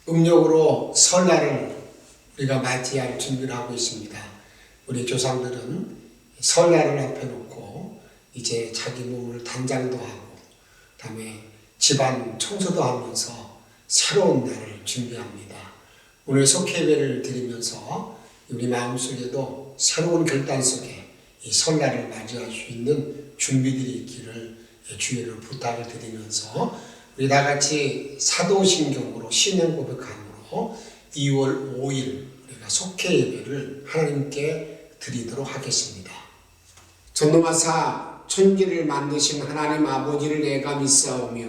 음력으로 설날을 우리가 맞이할 준비를 하고 있습니다. 우리 조상들은 설날을 앞에 놓고 이제 자기 몸을 단장도 하고 그다음에 집안 청소도 하면서 새로운 날을 준비합니다. 오늘 속회배를 드리면서 우리 마음속에도 새로운 결단 속에 이 설날을 맞이할 수 있는 준비들이 있기를 주의를 부탁을 드리면서 우리 다같이 사도신경으로 신앙 고백함으로 2월 5일 우리가 속회 예배를 하나님께 드리도록 하겠습니다. 전노마사 천지를 만드신 하나님 아버지를 내가 믿사오며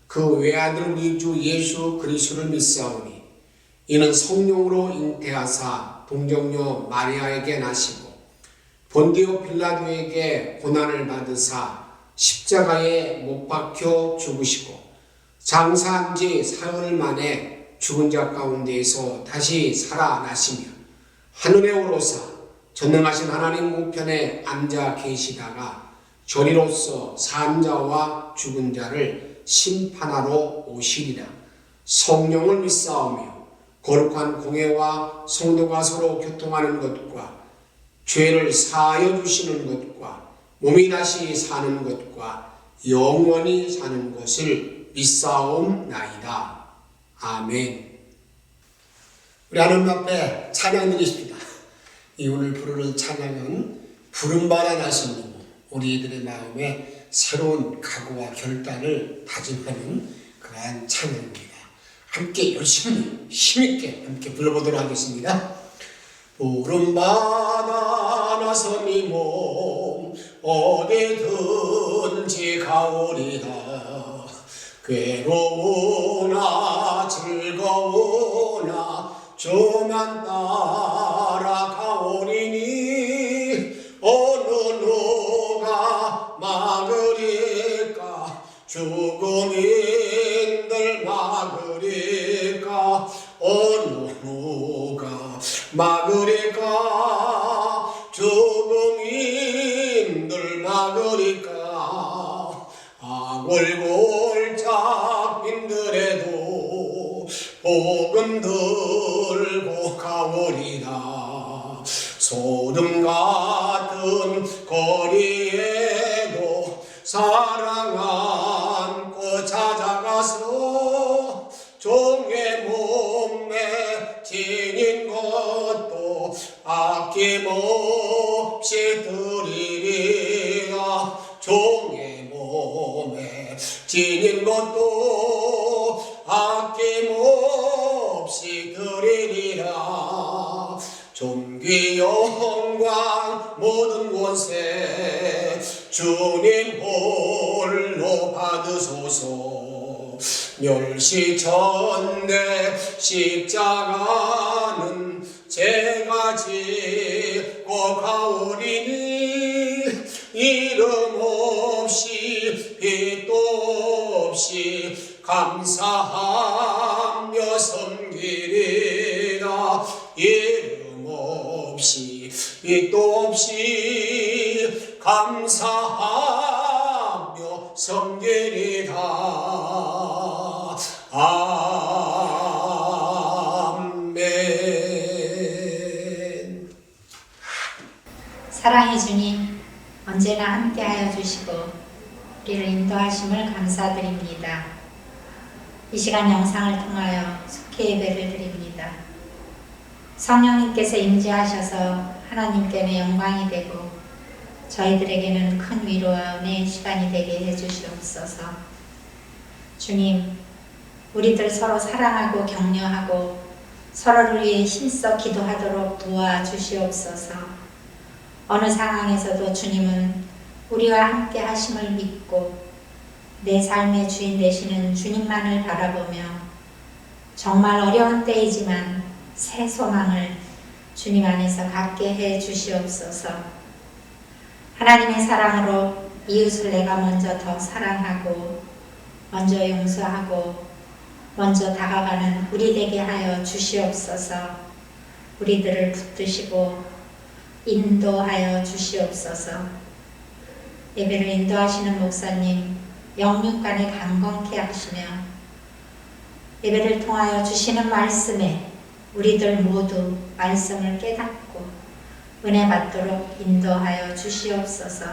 그 외아들 우리 주 예수 그리스도를 믿사오니 이는 성령으로 잉태하사 동정녀 마리아에게 나시고 본디오 빌라도에게 고난을 받으사 십자가에 못 박혀 죽으시고 장사한 지 사흘 만에 죽은 자 가운데에서 다시 살아나시며 하늘에 오르사 전능하신 하나님 우편에 앉아 계시다가 저리로서 산 자와 죽은 자를 심판하러 오시리라. 성령을 믿사오며 거룩한 공회와 성도가 서로 교통하는 것과 죄를 사하여 주시는 것과 몸이 다시 사는 것과 영원히 사는 것을 믿사옵나이다. 아멘. 우리 하나님 앞에 찬양 드리십니다. 이 오늘 부르는 찬양은 부름받아 나신 우리들의 마음에 새로운 각오와 결단을 다짐하는 그러한 찬양입니다. 함께 열심히 힘있게 함께 불러보도록 하겠습니다. 부름받아 나선 이 몸 어디든지 가오리다. 괴로우나 즐거우나 주만 따라가오리니 어느 누가 막으리까 죽음인들 막으리까 어느 누가 막으리까 죽음인들 막으리까 아골골짝 빈들에도 복음 들고 가오리라. 소름 같은 거리에도 사랑 안고 찾아가서 종의 몸에 지닌 것도 아낌없이 드리리라. 종의 몸에 지닌 것도 아낌없이 드리리라. 존귀 영광 모든 권세 주님 홀로 받으소서. 멸시천대 십자가는 제가 짓고 가오리니 이름 없이 빛도 없이 감사하며 섬기리라. 이름 없이 빛도 없이 감사하며 섬기리라. 아멘. 사랑의 주님, 언제나 함께하여 주시고 우리를 인도하심을 감사드립니다. 이 시간 영상을 통하여 속회 예배를 드립니다. 성령님께서 임재하셔서 하나님께는 영광이 되고 저희들에게는 큰 위로와 은혜의 시간이 되게 해주시옵소서. 주님, 우리들 서로 사랑하고 격려하고 서로를 위해 힘써 기도하도록 도와주시옵소서. 어느 상황에서도 주님은 우리와 함께 하심을 믿고 내 삶의 주인 되시는 주님만을 바라보며 정말 어려운 때이지만 새 소망을 주님 안에서 갖게 해 주시옵소서. 하나님의 사랑으로 이웃을 내가 먼저 더 사랑하고 먼저 용서하고 먼저 다가가는 우리 되게 하여 주시옵소서. 우리들을 붙드시고 인도하여 주시옵소서. 예배를 인도하시는 목사님 영육간에 강건케 하시며 예배를 통하여 주시는 말씀에 우리들 모두 말씀을 깨닫고 은혜 받도록 인도하여 주시옵소서.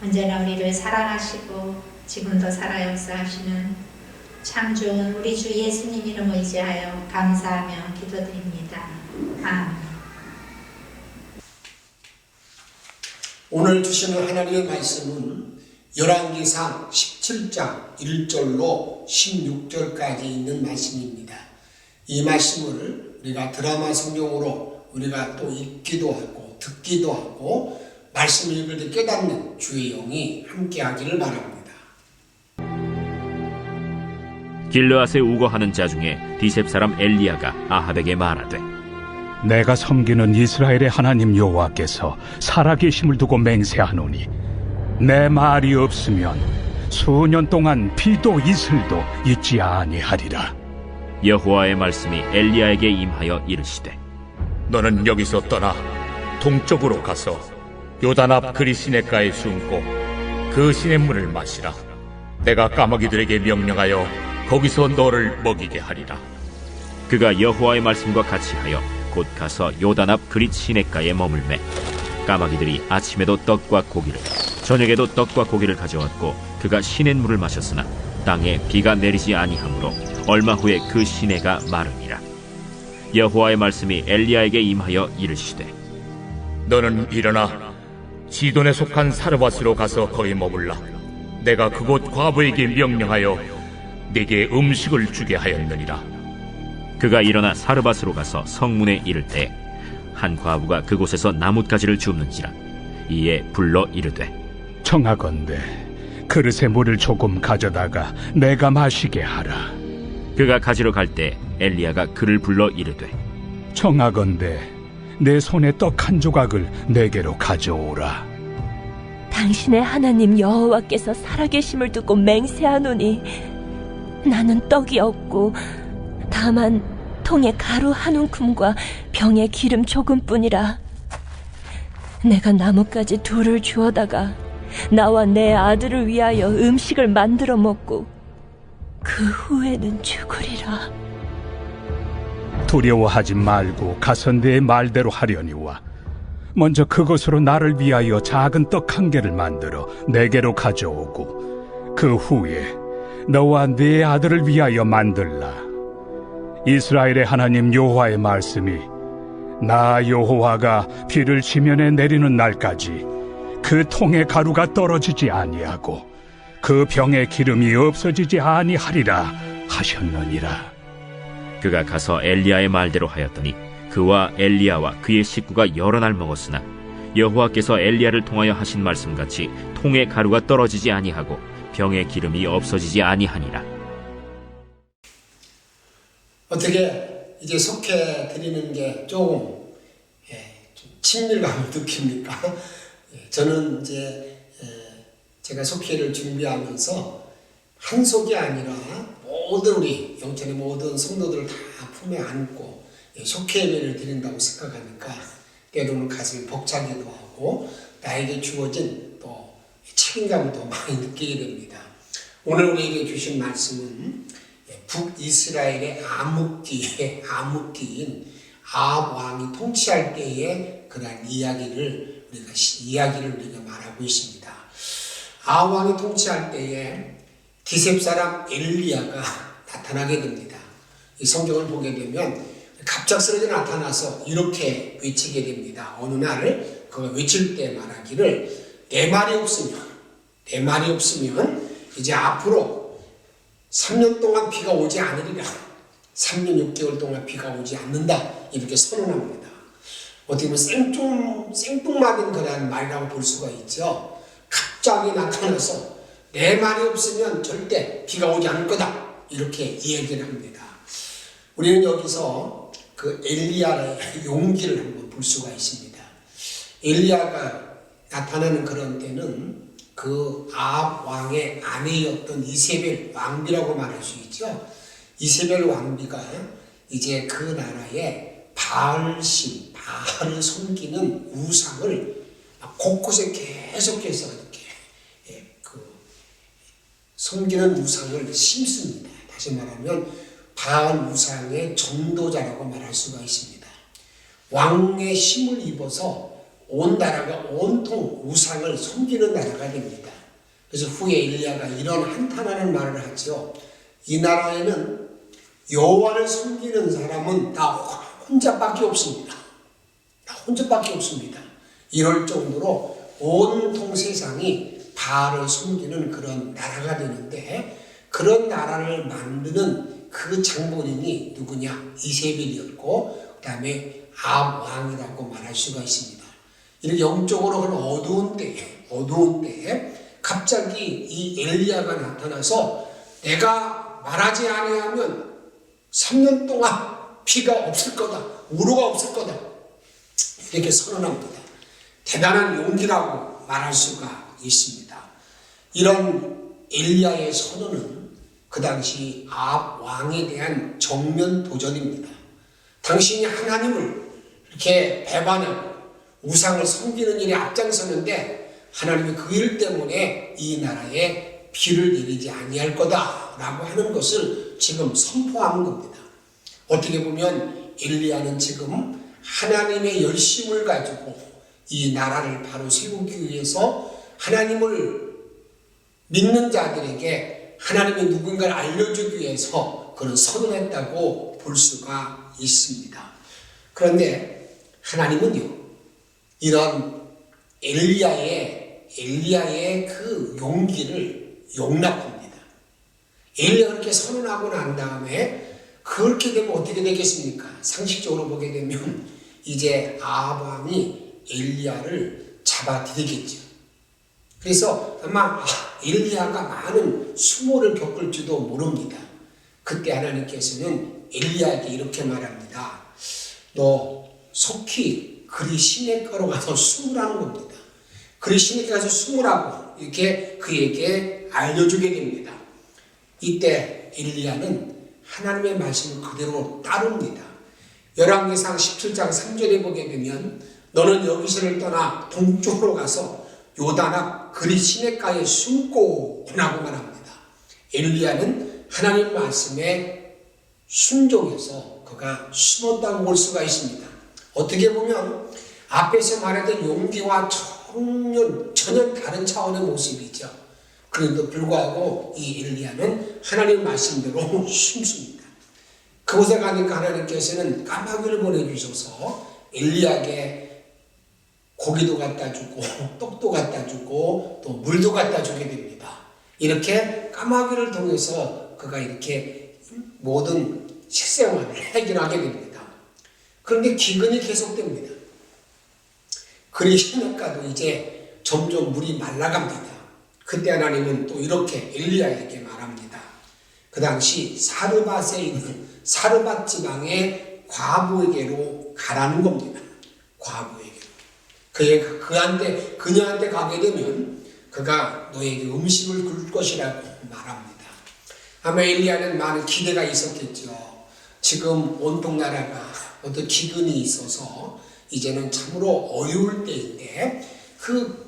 언제나 우리를 사랑하시고 지금도 살아 역사하시는 참 좋은 우리 주 예수님 이름 의지하여 감사하며 기도드립니다. 아멘. 오늘 주시는 하나님의 말씀은 열왕기상 17장 1절로 16절까지 있는 말씀입니다. 이 말씀을 우리가 드라마 성경으로 우리가 또 읽기도 하고 듣기도 하고 말씀을 읽을 때 깨닫는 주의 영이 함께 하기를 바랍니다. 길르앗에 우거하는 자 중에 디셉 사람 엘리야가 아합에게 말하되 내가 섬기는 이스라엘의 하나님 여호와께서 살아계심을 두고 맹세하노니 내 말이 없으면 수년 동안 비도 이슬도 있지 아니하리라. 여호와의 말씀이 엘리야에게 임하여 이르시되 너는 여기서 떠나 동쪽으로 가서 요단 앞 그리 시냇가에 숨고 그 시냇물을 마시라. 내가 까마귀들에게 명령하여 거기서 너를 먹이게 하리라. 그가 여호와의 말씀과 같이 하여 곧 가서 요단 앞 그릿 시냇가에 머물매 까마귀들이 아침에도 떡과 고기를 저녁에도 떡과 고기를 가져왔고 그가 시냇물을 마셨으나 땅에 비가 내리지 아니하므로 얼마 후에 그 시내가 마르니라. 여호와의 말씀이 엘리야에게 임하여 이르시되 너는 일어나 시돈에 속한 사르밧으로 가서 거기 머물라. 내가 그곳 과부에게 명령하여 네게 음식을 주게 하였느니라. 그가 일어나 사르밧으로 가서 성문에 이를 때 한 과부가 그곳에서 나뭇가지를 줍는지라. 이에 불러 이르되 청하건대 그릇에 물을 조금 가져다가 내가 마시게 하라. 그가 가지러 갈 때 엘리야가 그를 불러 이르되 청하건대 내 손에 떡 한 조각을 내게로 가져오라. 당신의 하나님 여호와께서 살아계심을 두고 맹세하노니 나는 떡이 없고 다만 통에 가루 한 움큼과 병에 기름 조금뿐이라. 내가 나뭇가지 둘을 주워다가 나와 내 아들을 위하여 음식을 만들어 먹고 그 후에는 죽으리라. 두려워하지 말고 가서 내 말대로 하려니와 먼저 그것으로 나를 위하여 작은 떡 한 개를 만들어 내게로 가져오고 그 후에 너와 네 아들을 위하여 만들라. 이스라엘의 하나님 여호와의 말씀이 나 여호와가 비를 지면에 내리는 날까지 그 통의 가루가 떨어지지 아니하고 그 병의 기름이 없어지지 아니하리라 하셨느니라. 그가 가서 엘리야의 말대로 하였더니 그와 엘리야와 그의 식구가 여러 날 먹었으나 여호와께서 엘리야를 통하여 하신 말씀같이 통의 가루가 떨어지지 아니하고 병의 기름이 없어지지 아니하니라. 어떻게 이제 속해 드리는 게 조금 좀 친밀감을 느낍니까? 저는 이제 제가 속회를 준비하면서 한 속이 아니라 모든 우리 영천의 모든 성도들을 다 품에 안고 속회 예배를 드린다고 생각하니까 때로는 가슴이 벅차기도 하고 나에게 주어진 또 책임감을 더 많이 느끼게 됩니다. 오늘 우리에게 주신 말씀은 북이스라엘의 암흑기인 아합 왕이 통치할 때의 그러한 이야기를 우리가 말하고 있습니다. 아합 왕이 통치할 때에 디셉 사람 엘리야가 나타나게 됩니다. 이 성경을 보게 되면 갑작스럽게 나타나서 이렇게 외치게 됩니다. 어느 날 그가 외칠 때 말하기를 내 말이 없으면 이제 앞으로 3년 동안 비가 오지 않으리라. 3년 6개월 동안 비가 오지 않는다. 이렇게 선언합니다. 어떻게 보면 생뚱맞은 그런 말이라고 볼 수가 있죠. 갑자기 나타나서 내 말이 없으면 절대 비가 오지 않을 거다. 이렇게 이야기를 합니다. 우리는 여기서 그 엘리야의 용기를 한번 볼 수가 있습니다. 엘리야가 나타나는 그런 때는 그 아합 왕의 아내였던 이세벨 왕비라고 말할 수 있죠. 이세벨 왕비가 이제 그 나라의 바알을 섬기는 우상을 곳곳에 계속해서 이렇게 섬기는 우상을 심습니다. 다시 말하면 바알 우상의 전도자라고 말할 수가 있습니다. 왕의 힘을 입어서 온 나라가 온통 우상을 섬기는 나라가 됩니다. 그래서 후에 엘리야가 이런 한탄하는 말을 하죠. 이 나라에는 여호와를 섬기는 사람은 나 혼자밖에 없습니다. 나 혼자밖에 없습니다. 이럴 정도로 온통 세상이 바알을 섬기는 그런 나라가 되는데, 그런 나라를 만드는 그 장본인이 누구냐? 이세벨이었고, 그 다음에 아합 왕이라고 말할 수가 있습니다. 이렇게 영적으로 그런 어두운 때에 갑자기 이 엘리야가 나타나서 내가 말하지 아니하면 3년 동안 피가 없을 거다, 우로가 없을 거다, 이렇게 선언합니다. 대단한 용기라고 말할 수가 있습니다. 이런 엘리야의 선언은 그 당시 아합 왕에 대한 정면 도전입니다. 당신이 하나님을 이렇게 배반하고 우상을 섬기는 일에 앞장서는데 하나님이 그 일 때문에 이 나라에 비를 내리지 아니할 거다라고 하는 것을 지금 선포하는 겁니다. 어떻게 보면 엘리야는 지금 하나님의 열심을 가지고 이 나라를 바로 세우기 위해서 하나님을 믿는 자들에게 하나님이 누군가를 알려주기 위해서 그런 선언했다고 볼 수가 있습니다. 그런데 하나님은요, 이런 엘리야의 그 용기를 용납합니다. 엘리야가 그렇게 선언하고 난 다음에 그렇게 되면 어떻게 되겠습니까? 상식적으로 보게 되면 이제 아합 왕이 엘리야를 잡아들이겠죠. 그래서 아마 엘리야가 많은 수모를 겪을지도 모릅니다. 그때 하나님께서는 엘리야에게 이렇게 말합니다. 너 속히 그리 시내가로 가서 숨으라는 겁니다. 그리 시내가 가서 숨으라고 이렇게 그에게 알려주게 됩니다. 이때 엘리야는 하나님의 말씀을 그대로 따릅니다. 열왕기상 17장 3절에 보게 되면 너는 여기서를 떠나 동쪽으로 가서 요단 앞 그리 시내가에 숨고 라고 말합니다. 엘리야는 하나님 말씀에 순종해서 그가 숨었다고 볼 수가 있습니다. 어떻게 보면 앞에서 말했던 용기와 전혀 다른 차원의 모습이죠. 그런데도 불구하고 이 엘리야는 하나님 말씀대로 숨습니다. 그곳에 가니까 하나님께서는 까마귀를 보내주셔서 엘리야에게 고기도 갖다 주고 떡도 갖다 주고 또 물도 갖다 주게 됩니다. 이렇게 까마귀를 통해서 그가 이렇게 모든 식생활을 해결하게 됩니다. 그런데 기근이 계속됩니다. 그리 시내가도 이제 점점 물이 말라갑니다. 그때 하나님은 또 이렇게 엘리야에게 말합니다. 그 당시 사르밧에 있는 사르밧 지방의 과부에게로 가라는 겁니다. 과부에게. 그녀한테 가게 되면 그가 너에게 음식을 줄 것이라고 말합니다. 아마 엘리야는 많은 기대가 있었겠죠. 지금 온통 나라가 어떤 기근이 있어서 이제는 참으로 어려울 때인데 그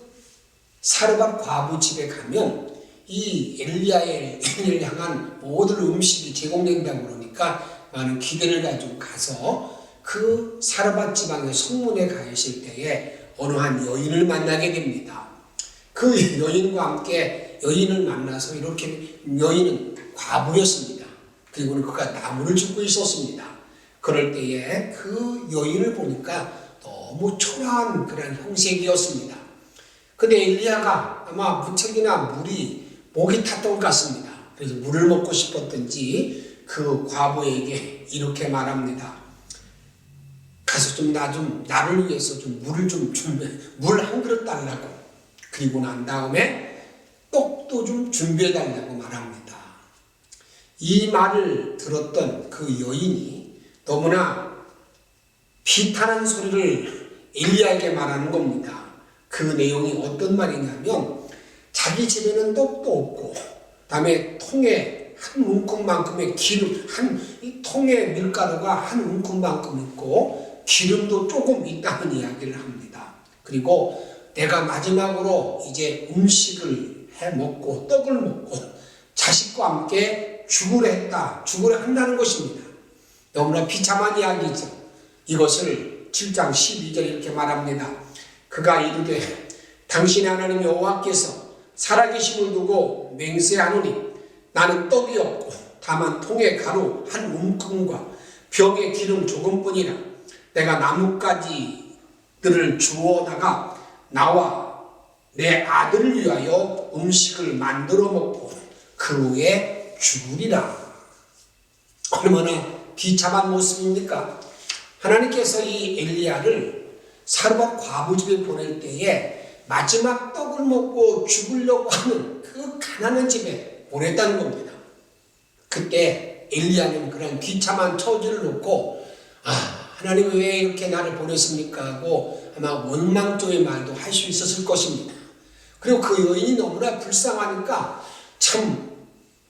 사르밧 과부 집에 가면 이 엘리야를 향한 모든 음식이 제공된다고 그러니까 많은 기대를 가지고 가서 그 사르밧 지방의 성문에 가 있을 때에 어느 한 여인을 만나게 됩니다. 그 여인과 함께 여인을 만나서 이렇게 여인은 과부였습니다. 그리고는 그가 나무를 줍고 있었습니다. 그럴 때에 그 여인을 보니까 너무 초라한 그런 형색이었습니다. 근데 엘리야가 아마 무척이나 목이 탔던 것 같습니다. 그래서 물을 먹고 싶었던지 그 과부에게 이렇게 말합니다. 가서 나를 위해서 물 한 그릇 달라고. 그리고 난 다음에 떡도 좀 준비해 달라고 말합니다. 이 말을 들었던 그 여인이 너무나 비탄한 소리를 엘리야에게 말하는 겁니다. 그 내용이 어떤 말이냐면 자기 집에는 떡도 없고 그다음에 통에 한 움큼만큼의 기름, 이 통에 밀가루가 한 움큼만큼 있고 기름도 조금 있다는 이야기를 합니다. 그리고 내가 마지막으로 이제 음식을 해 먹고 떡을 먹고 자식과 함께 죽으려 했다. 죽으려 한다는 것입니다. 너무나 비참한 이야기죠. 이것을 7장 12절 이렇게 말합니다. 그가 이르되 당신의 하나님 여호와께서 살아계심을 두고 맹세하노니 나는 떡이 없고 다만 통에 가루 한 움큼과 병에 기름 조금뿐이라. 내가 나뭇가지들을 주워다가 나와 내 아들을 위하여 음식을 만들어 먹고 그 후에 죽으리라. 얼마나 비참한 모습입니까? 하나님께서 이 엘리야를 사르밧 과부 집에 보낼 때에 마지막 떡을 먹고 죽으려고 하는 그 가난한 집에 보냈다는 겁니다. 그때 엘리야는 그런 비참한 처지를 놓고 하나님 왜 이렇게 나를 보냈습니까? 하고 아마 원망조의 말도 할 수 있었을 것입니다. 그리고 그 여인이 너무나 불쌍하니까 참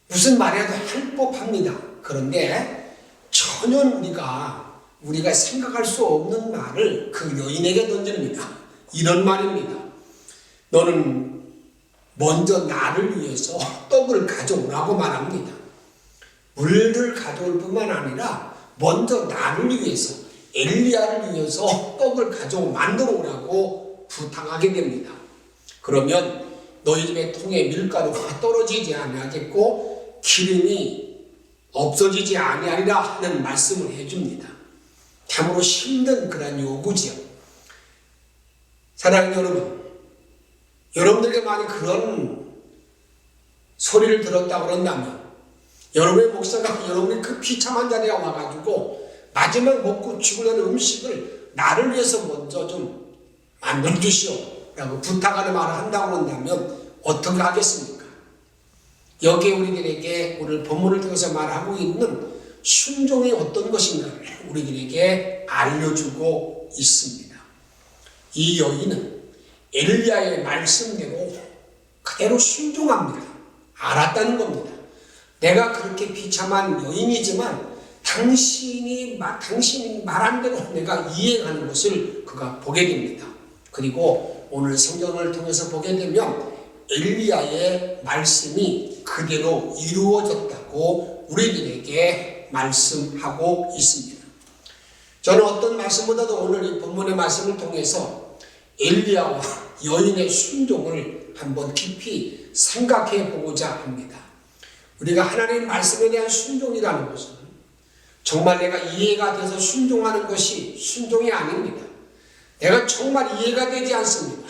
무슨 말이라도 할 법합니다. 그런데 전혀 우리가 생각할 수 없는 말을 그 여인에게 던집니다. 이런 말입니다. 너는 먼저 나를 위해서 떡을 가져오라고 말합니다. 물을 가져올 뿐만 아니라 먼저 나를 위해서, 엘리야를 위해서 떡을 가져오 만들어 오라고 부탁하게 됩니다. 그러면 너희 집의 통에 밀가루가 떨어지지 아니하겠고 기름이 없어지지 아니하리라 하는 말씀을 해줍니다. 참으로 힘든 그런 요구지요. 사랑하는 여러분, 여러분들에게 만약 그런 소리를 들었다고 그런다면 여러분의 목사가 여러분이 그 비참한 자리에 와가지고 마지막 먹고 죽으려는 음식을 나를 위해서 먼저 좀 만들어 주시오 라고 부탁하는 말을 한다고 한다면 어떻게 하겠습니까? 여기에 우리들에게 오늘 본문을 통해서 말하고 있는 순종이 어떤 것인가를 우리들에게 알려주고 있습니다. 이 여인은 엘리야의 말씀대로 그대로 순종합니다. 알았다는 겁니다. 내가 그렇게 비참한 여인이지만 당신이 말한 대로 내가 이행하는 것을 그가 보게 됩니다. 그리고 오늘 성경을 통해서 보게 되면 엘리야의 말씀이 그대로 이루어졌다고 우리들에게 말씀하고 있습니다. 저는 어떤 말씀보다도 오늘 이 본문의 말씀을 통해서 엘리야와 여인의 순종을 한번 깊이 생각해 보고자 합니다. 우리가 하나님의 말씀에 대한 순종이라는 것은 정말 내가 이해가 돼서 순종하는 것이 순종이 아닙니다. 내가 정말 이해가 되지 않습니다.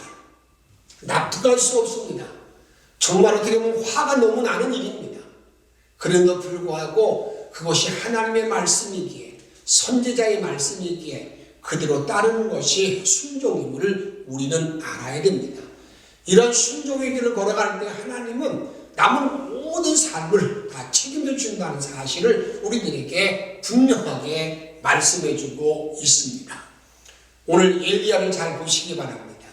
납득할 수 없습니다. 정말 어떻게 보면 화가 너무 나는 일입니다. 그런데도 불구하고 그것이 하나님의 말씀이기에, 선지자의 말씀이기에 그대로 따르는 것이 순종임을 우리는 알아야 됩니다. 이런 순종의 길을 걸어갈 때 하나님은 남은 모든 삶을 다 책임져 준다는 사실을 우리들에게 분명하게 말씀해주고 있습니다. 오늘 엘리야를 잘 보시기 바랍니다.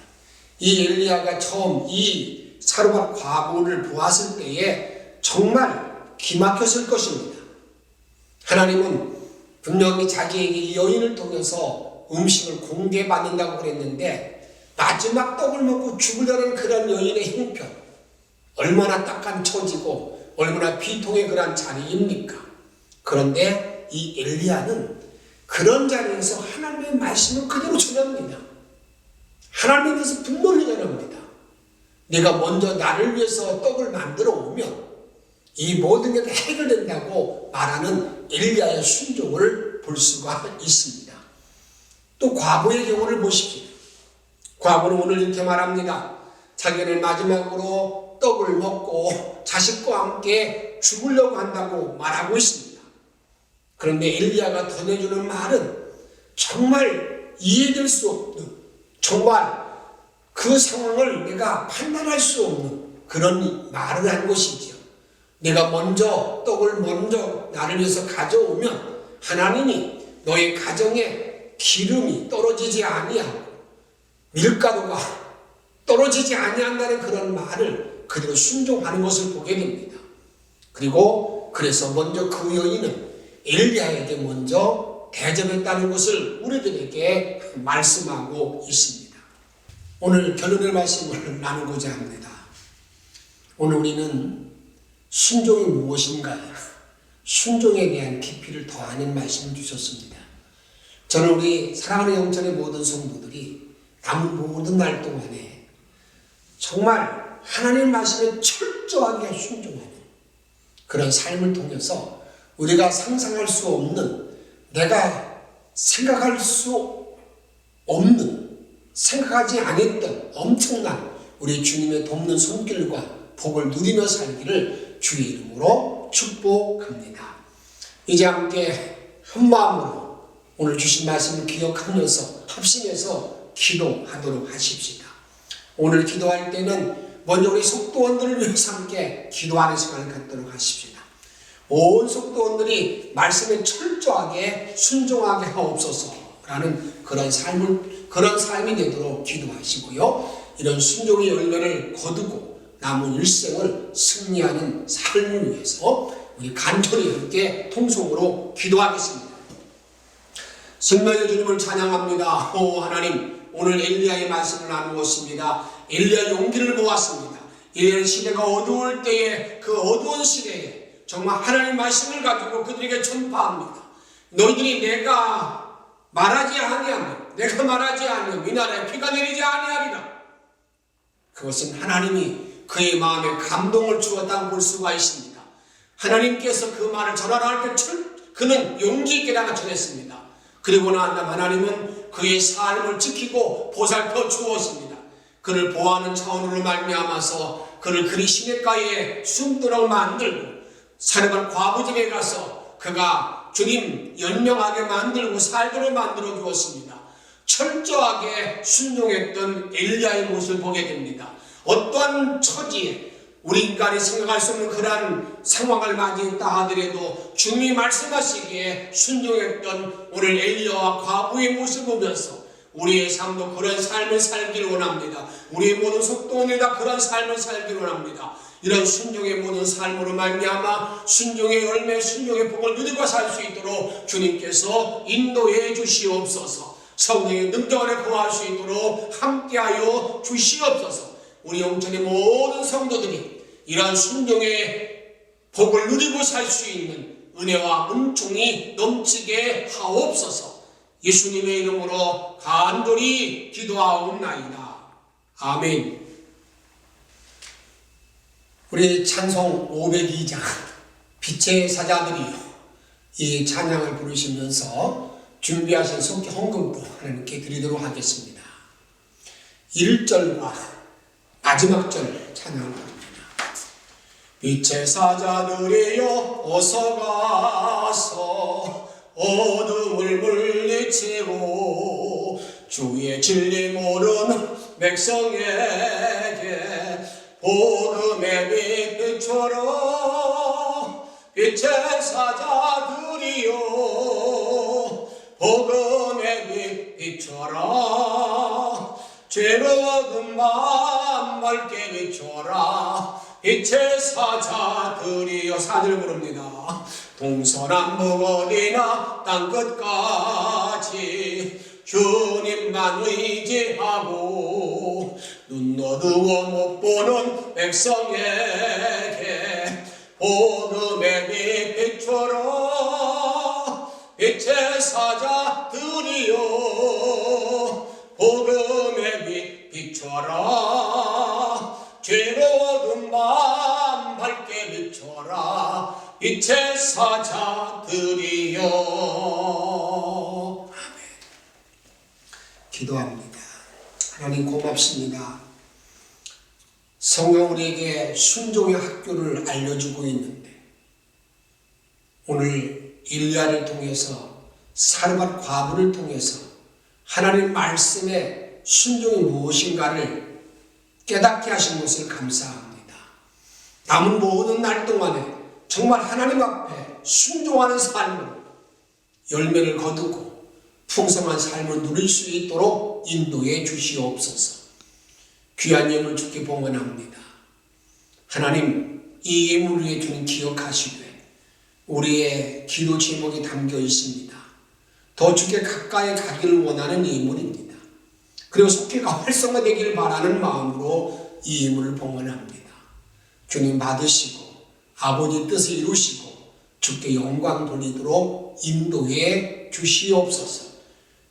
이 엘리야가 처음 이 사르밧 과부를 보았을 때에 정말 기막혔을 것입니다. 하나님은 분명히 자기에게 이 여인을 통해서 음식을 공개받는다고 그랬는데 마지막 떡을 먹고 죽으려는 그런 여인의 형편, 얼마나 딱한 처지고 얼마나 비통의 그런 자리입니까? 그런데 이 엘리야는 그런 자리에서 하나님의 말씀을 그대로 전합니다. 하나님에 대해서 분노를 전합니다. 네가 먼저 나를 위해서 떡을 만들어 오면 이 모든 게 다 해결된다고 말하는 엘리야의 순종을 볼 수가 있습니다. 또 과부의 경우를 보십시오. 과부는 오늘 이렇게 말합니다. 자기는 마지막으로 떡을 먹고 자식과 함께 죽으려고 한다고 말하고 있습니다. 그런데 엘리야가 전해주는 말은 정말 이해될 수 없는, 정말 그 상황을 내가 판단할 수 없는 그런 말을 한 것이지요. 내가 먼저 떡을 먼저 나를 위해서 가져오면 하나님이 너의 가정에 기름이 떨어지지 아니하고 밀가루가 떨어지지 아니한다는 그런 말을 그대로 순종하는 것을 보게 됩니다. 그리고 그래서 먼저 그 여인은 엘리야에게 먼저 대접했다는 것을 우리들에게 말씀하고 있습니다. 오늘 결론의 말씀을 나누고자 합니다. 오늘 우리는 순종이 무엇인가요? 순종에 대한 깊이를 더하는 말씀을 주셨습니다. 저는 우리 사랑하는 영천의 모든 성도들이 남은 모든 날 동안에 정말 하나님 말씀에 철저하게 순종하는 그런 삶을 통해서 우리가 상상할 수 없는, 내가 생각할 수 없는, 생각하지 않았던 엄청난 우리 주님의 돕는 손길과 복을 누리며 살기를 주의 이름으로 축복합니다. 이제 함께 한 마음으로 오늘 주신 말씀을 기억하면서 합심해서 기도하도록 하십시다. 오늘 기도할 때는 먼저 우리 속도원들을 위해서 함께 기도하는 시간을 갖도록 하십시다. 온 속도원들이 말씀에 철저하게 순종하게 하옵소서라는 그런 삶이 되도록 기도하시고요. 이런 순종의 열매를 거두고 남은 일생을 승리하는 삶을 위해서 우리 간절히 함께 통성으로 기도하겠습니다. 생명의 주님을 찬양합니다. 오 하나님, 오늘 엘리야의 말씀을 나누었습니다. 엘리야 용기를 모았습니다. 엘리야의 시대가 어두울 때에 그 어두운 시대에 정말 하나님의 말씀을 가지고 그들에게 전파합니다. 너희들이 내가 말하지 아니하면 이 나라에 비가 내리지 아니하리라. 그것은 하나님이 그의 마음에 감동을 주었다고 볼 수가 있습니다. 하나님께서 그 말을 전하라 할 때 그는 용기 있게 나가 전했습니다. 그리고 난 다음 하나님은 그의 삶을 지키고 보살펴 주었습니다. 그를 보호하는 차원으로 말미암아서 그를 그리 시냇가에 숨도록 만들고 사르밧 과부 집에 가서 그가 주님 연명하게 만들고 살도록 만들어 주었습니다. 철저하게 순종했던 엘리야의 모습을 보게 됩니다. 어떠한 처지에 우리 인간이 생각할 수 없는 그러한 상황을 맞이했다 하더라도 주님이 말씀하시기에 순종했던 오늘 엘리야와 과부의 모습을 보면서 우리의 삶도 그런 삶을 살기를 원합니다. 우리의 모든 속도원이다 그런 삶을 살기를 원합니다. 이런 순종의 모든 삶으로 말미암아 순종의 열매, 순종의 복을 누리고 살 수 있도록 주님께서 인도해 주시옵소서. 성령의 능력 안에 거할 수 있도록 함께하여 주시옵소서. 우리 영천의 모든 성도들이 이러한 순종의 복을 누리고 살 수 있는 은혜와 은총이 넘치게 하옵소서. 예수님의 이름으로 간절히 기도하옵나이다. 아멘. 우리 찬송 502장 빛의 사자들이요, 이 찬양을 부르시면서 준비하신 성기 헌금도 하나님께 드리도록 하겠습니다. 1절과 마지막 절 찬양을 드립니다. 빛의 사자들이여 어서 가서 어둠을 물리치고 주의 진리 모르는 백성에게 복음의 빛 비춰라. 빛의 사자들이여 복음의 빛 비춰라. 죄로운 마음 밝게 비춰라. 빛의 사자들이여. 사절 부릅니다. 동서남북 어디나 땅끝까지 주님만 의지하고 눈 어두워 못 보는 백성에게 복음의 빛 비춰라. 빛의 사자들이여 복음의 빛 비춰라. 죄로운 마음 밝게 비춰라. 빛의 사자들이여. 아멘. 기도합니다. 하나님 고맙습니다. 성경 우리에게 순종의 학교를 알려주고 있는데 오늘 일리야를 통해서 사르밧 과부를 통해서 하나님 말씀의 순종이 무엇인가를 깨닫게 하신 것을 감사합니다. 남은 모든 날 동안에 정말 하나님 앞에 순종하는 삶을 열매를 거두고 풍성한 삶을 누릴 수 있도록 인도해 주시옵소서. 귀한 예물 주께 봉헌합니다. 하나님, 이 예물을 위해 주님 기억하시되 우리의 기도 제목이 담겨 있습니다. 더 주께 가까이 가기를 원하는 예물입니다. 그리고 속기가 활성화되기를 바라는 마음으로 이 예물을 봉헌합니다. 주님 받으시고 아버지 뜻을 이루시고 주께 영광 돌리도록 인도해 주시옵소서.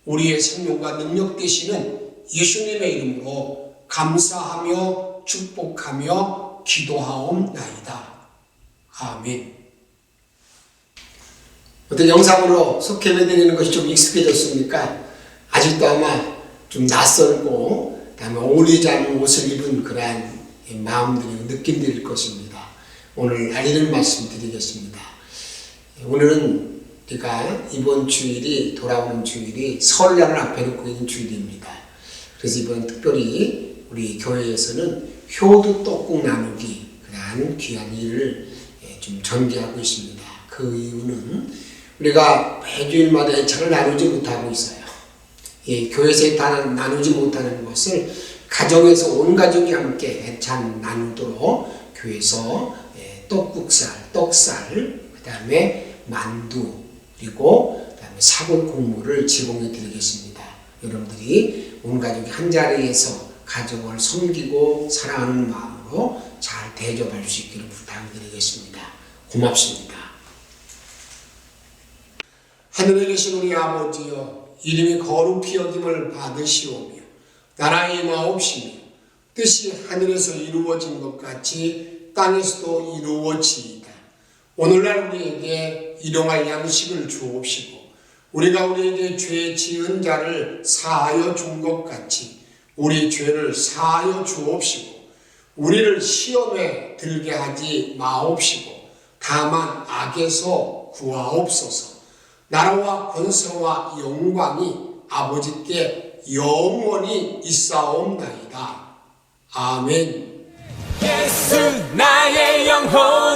우리의 생명과 능력 되시는 예수님의 이름으로 감사하며 축복하며 기도하옵나이다. 아멘. 어떤 영상으로 속회해드리는 것이 좀 익숙해졌습니까? 아직도 아마 좀 낯설고 그다음에 어울리지 않는 옷을 입은 그러한 마음들이 느낌들일 것입니다. 오늘 알리는 말씀 드리겠습니다. 오늘은 우리가 이번 주일이 돌아오는 주일이 설날을 앞에 놓고 있는 주일입니다. 그래서 이번 특별히 우리 교회에서는 효도 떡국 나누기 그러한 귀한 일을 좀 전개하고 있습니다. 그 이유는 우리가 매주일마다 애차를 나누지 못하고 있어요. 교회에서 다 나누지 못하는 것을 가정에서 온 가족이 함께 애차 나누도록 교회에서 떡국살, 떡살, 그 다음에 만두, 그리고 그 다음에 사골 국물을 제공해 드리겠습니다. 여러분들이 온 가족이 한 자리에서 가정을 섬기고 사랑하는 마음으로 잘 대접할 수 있기를 부탁드리겠습니다. 고맙습니다. 하늘에 계신 우리 아버지여, 이름이 거룩히 여김을 받으시오며 나라의 임하옵시며 뜻이 하늘에서 이루어진 것 같이 땅에서도 이루어지이다. 오늘날 우리에게 일용할 양식을 주옵시고 우리가 우리에게 죄 지은 자를 사하여 준 것 같이 우리 죄를 사하여 주옵시고 우리를 시험에 들게 하지 마옵시고 다만 악에서 구하옵소서. 나라와 권세와 영광이 아버지께 영원히 있사옵나이다. 아멘. 예수 나의 영혼